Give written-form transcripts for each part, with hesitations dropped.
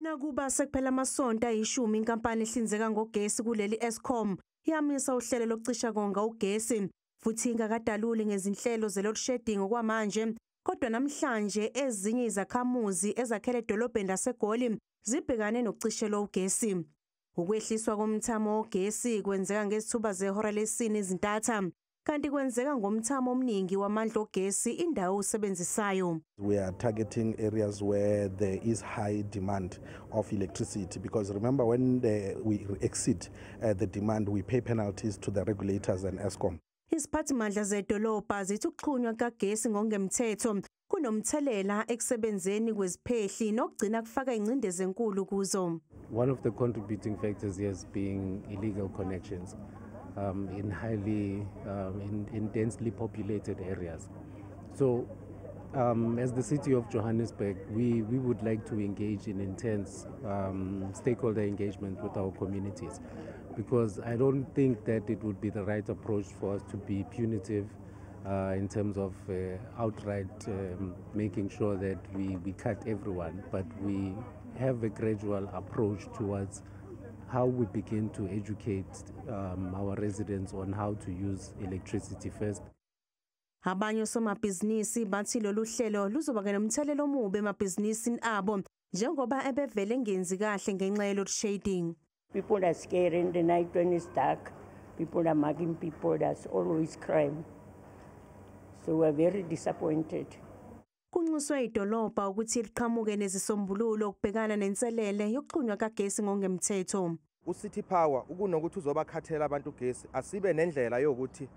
Nakuba sekuphela amasonto ayishumi inkampani ehlinzeka ngogesi kuleli Eskom yamisa uhlelo lokucisha konga ugesi futhi ingakadaluli ngezinhlelo ze-load shedding okwamanje. Kodwa namhlanje ezinye izakhamuzi ezakhele edolobheni laseGoli zibhekane nokucishelwa ugesi. Ukwehliswa komthamo wogesi kwenzeka ngezithuba zehora lesine izintatha, kanti kwenzeka ngomthamo omningi wamandla ogesi indawo usebenzisayo. We are targeting areas where there is high demand of electricity because remember when we exceed the demand we pay penalties to the regulators and Eskom. Iziphathimandla zedolobha zithi ukuxhunywa kagesi ngokungemthetho kunomthelela ekusebenzeni kweziphehli nokugcina kufaka ingcindezi enkulu kuzo. One of the contributing factors is being illegal connections in highly in densely populated areas. So as the city of Johannesburg, we would like to engage in intense stakeholder engagement with our communities, because I don't think that it would be the right approach for us to be punitive in terms of outright making sure that we cut everyone, but we have a gradual approach towards how we begin to educate our residents on how to use electricity first. Abanye osomabhizinisi bathi lolu hlelo luzoba nomthelelo omubi emabhizinisini abo njengoba ebevele ngenzi kahle ngenxa ye-load shedding. People are scared in the night when it's dark. People are mugging people. There's always crime. So we're very disappointed. Kunxuswe idolobha ukuthi liqhamuke nezisombululo ukubhekana nenselele yokuxhunywa kagesi ngokungemthetho. City Power ukunokuthi uzobakhathela abantu ugesi asibe nendlela yokuthi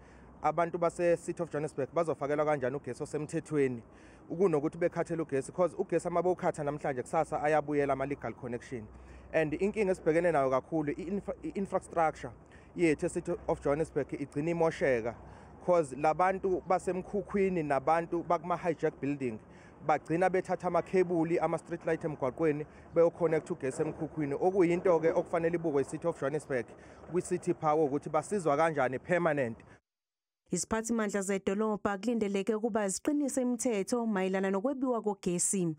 abantu base City of Johannesburg bazofakela kanjani ugesi osemthethweni ukunokuthi bekhathela ugesi because ugesi amabokhatha namhlanje kusasa ayabuyela ama legal connection and inkinga esibhekene nayo kakhulu infrastructure yethu City of Johannesburg igcina imosheka because labantu basemkhukhwini nabantu bakuma hijack building bagcina bethatha amakhebuli ama street light emgwaqweni beyoconnect ugesi emkhukhwini okuyinto ke okufanele ibukwe iCity of Johannesburg kwi City Power ukuthi basizwa kanjani permanent. Iziphathimandla zedolobha kulindeleke ukuba ziqinise imithetho mayelana nokwebiwa kogesi.